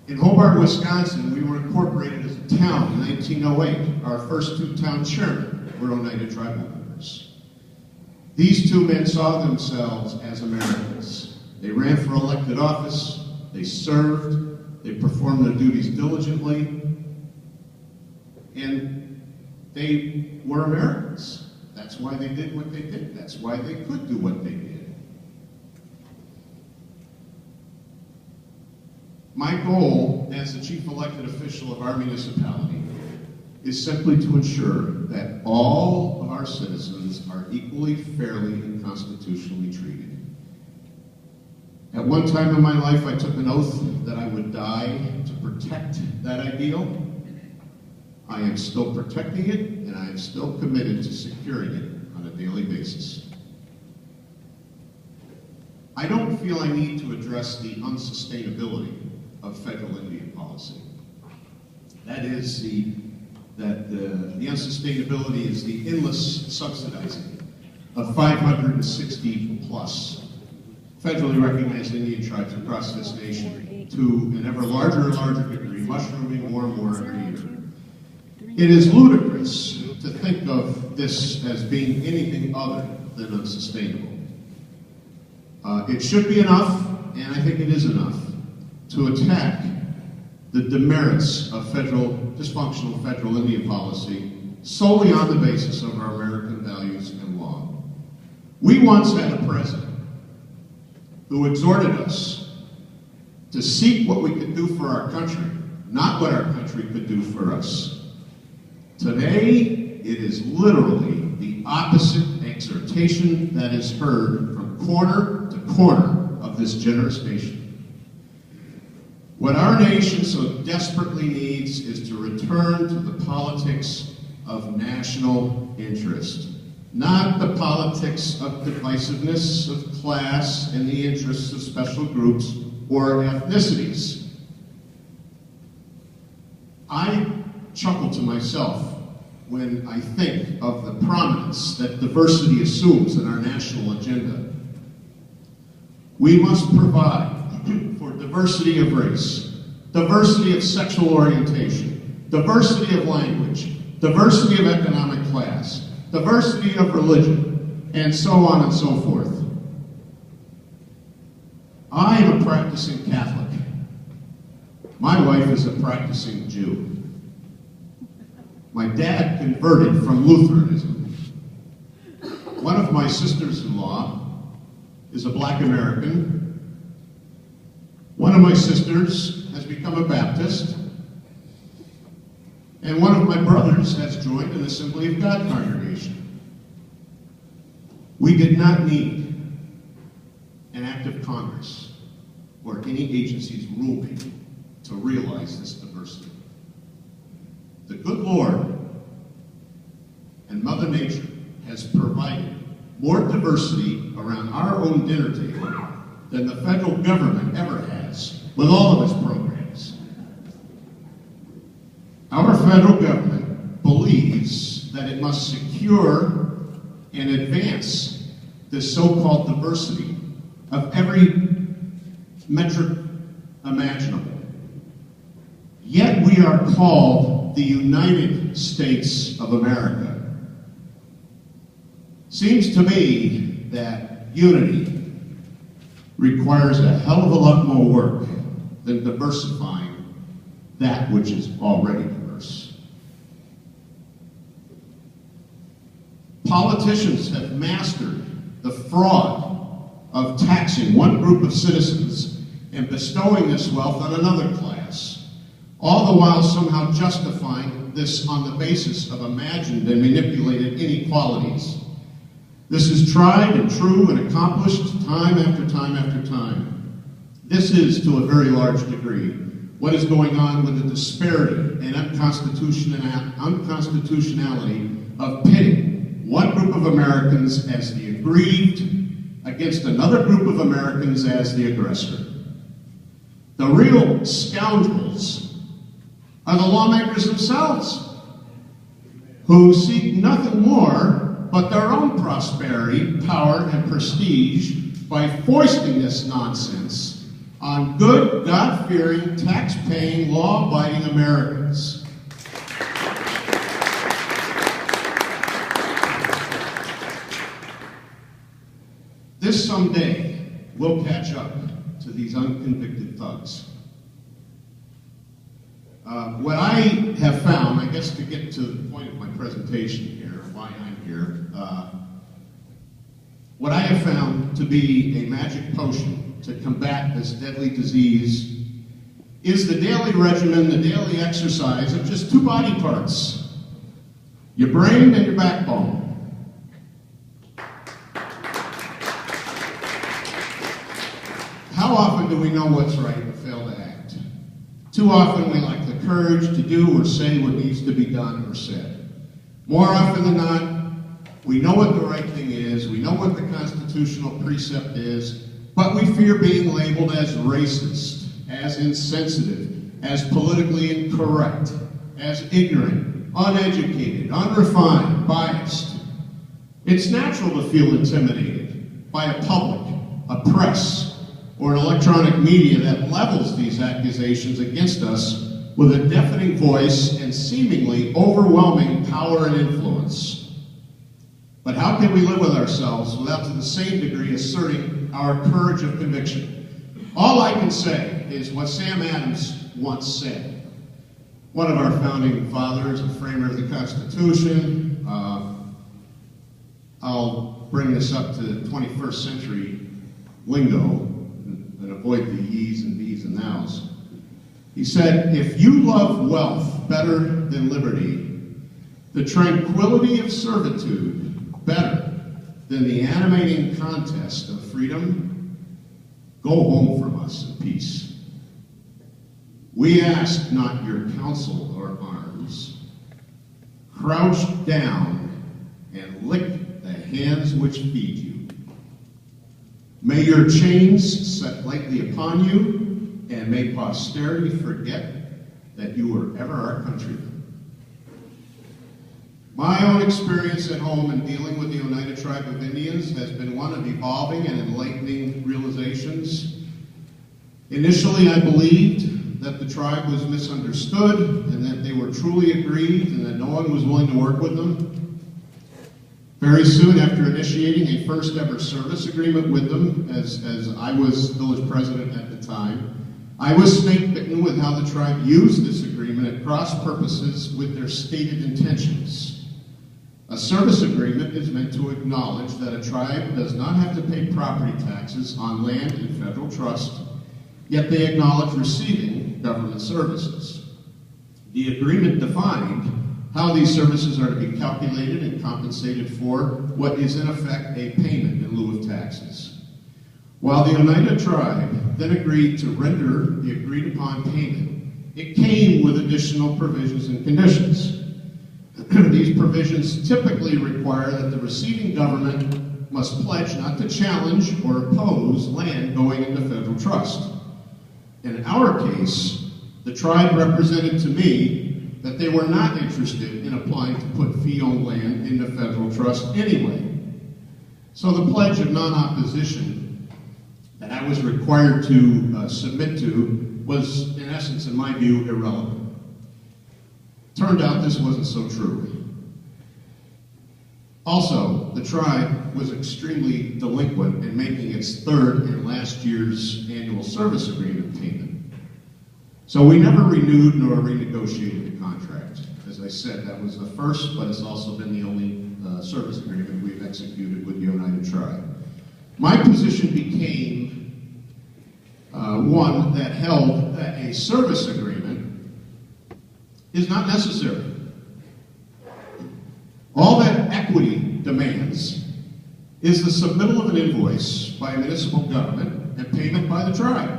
In Hobart, Wisconsin, we were incorporated as a town in 1908. Our first two town chairmen were Oneida tribal members. These two men saw themselves as Americans. They ran for elected office, they served, they performed their duties diligently, and they were Americans. That's why they did what they did. That's why they could do what they did. My goal as the chief elected official of our municipality is simply to ensure that all of our citizens are equally, fairly, and constitutionally treated. At one time in my life, I took an oath that I would die to protect that ideal. I am still protecting it, and I am still committed to securing it on a daily basis. I don't feel I need to address the unsustainability of federal Indian policy. That is the unsustainability is the endless subsidizing of 560 plus federally recognized Indian tribes across this nation to an ever larger and larger degree, mushrooming more and more every year. It is ludicrous to think of this as being anything other than unsustainable. It should be enough, and I think it is enough, to attack the demerits of dysfunctional federal Indian policy solely on the basis of our American values and law. We once had a president who exhorted us to seek what we could do for our country, not what our country could do for us. Today, it is literally the opposite exhortation that is heard from corner to corner of this generous nation. What our nation so desperately needs is to return to the politics of national interest, not the politics of divisiveness, of class, and the interests of special groups or ethnicities. I chuckle to myself when I think of the prominence that diversity assumes in our national agenda. We must provide for diversity of race, diversity of sexual orientation, diversity of language, diversity of economic class, diversity of religion, and so on and so forth. I am a practicing Catholic. My wife is a practicing Jew. My dad converted from Lutheranism. One of my sisters-in-law is a Black American. One of my sisters has become a Baptist. And one of my brothers has joined an Assembly of God congregation. We did not need an act of Congress or any agency's rulemaking to realize this diversity. The good Lord and Mother Nature has provided more diversity around our own dinner table than the federal government ever has with all of its programs. Our federal government believes that it must secure and advance this so-called diversity of every metric imaginable. Yet we are called the United States of America. Seems to me that unity requires a hell of a lot more work than diversifying that which is already diverse. Politicians have mastered the fraud of taxing one group of citizens and bestowing this wealth on another class, all the while somehow justifying this on the basis of imagined and manipulated inequalities. This is tried and true and accomplished time after time after time. This is, to a very large degree, what is going on with the disparity and unconstitutionality of pitting one group of Americans as the aggrieved against another group of Americans as the aggressor. The real scoundrels are the lawmakers themselves, who seek nothing more but their own prosperity, power, and prestige by foisting this nonsense on good, God-fearing, tax-paying, law-abiding Americans. This someday will catch up to these unconvicted thugs. What I have found, I guess to get to the point of my presentation here, why I'm here, what I have found to be a magic potion to combat this deadly disease is the daily regimen, the daily exercise of just two body parts, your brain and your backbone. How often do we know what's right and fail to act? Too often we lack the courage to do or say what needs to be done or said. More often than not, we know what the right thing is, we know what the constitutional precept is, but we fear being labeled as racist, as insensitive, as politically incorrect, as ignorant, uneducated, unrefined, biased. It's natural to feel intimidated by a public, a press, or an electronic media that levels these accusations against us with a deafening voice and seemingly overwhelming power and influence. But how can we live with ourselves without to the same degree asserting our courage of conviction? All I can say is what Sam Adams once said. One of our founding fathers, a framer of the Constitution. I'll bring this up to 21st century lingo and avoid the ye's and be's and thou's. He said, if you love wealth better than liberty, the tranquility of servitude better than the animating contest of freedom, go home from us in peace. We ask not your counsel or arms. Crouch down and lick the hands which feed you. May your chains set lightly upon you, and may posterity forget that you were ever our countrymen. My own experience at home in dealing with the Oneida Tribe of Indians has been one of evolving and enlightening realizations. Initially, I believed that the tribe was misunderstood and that they were truly aggrieved and that no one was willing to work with them. Very soon after initiating a first ever service agreement with them, as I was village president at the time, I was snake bitten with how the tribe used this agreement at cross purposes with their stated intentions. A service agreement is meant to acknowledge that a tribe does not have to pay property taxes on land in federal trust, yet they acknowledge receiving government services. The agreement defined how these services are to be calculated and compensated for what is in effect a payment in lieu of taxes. While the Oneida tribe then agreed to render the agreed upon payment, it came with additional provisions and conditions. These provisions typically require that the receiving government must pledge not to challenge or oppose land going into federal trust. In our case, the tribe represented to me that they were not interested in applying to put fee-owned land into federal trust anyway. So the pledge of non-opposition that I was required to submit to was, in essence, in my view, irrelevant. Turned out this wasn't so true. Also, the tribe was extremely delinquent in making its third and last year's annual service agreement payment. So we never renewed nor renegotiated the contract. As I said, that was the first, but it's also been the only service agreement we've executed with the Oneida tribe. My position became one that held that a service agreement is not necessary. All that equity demands is the submittal of an invoice by a municipal government and payment by the tribe.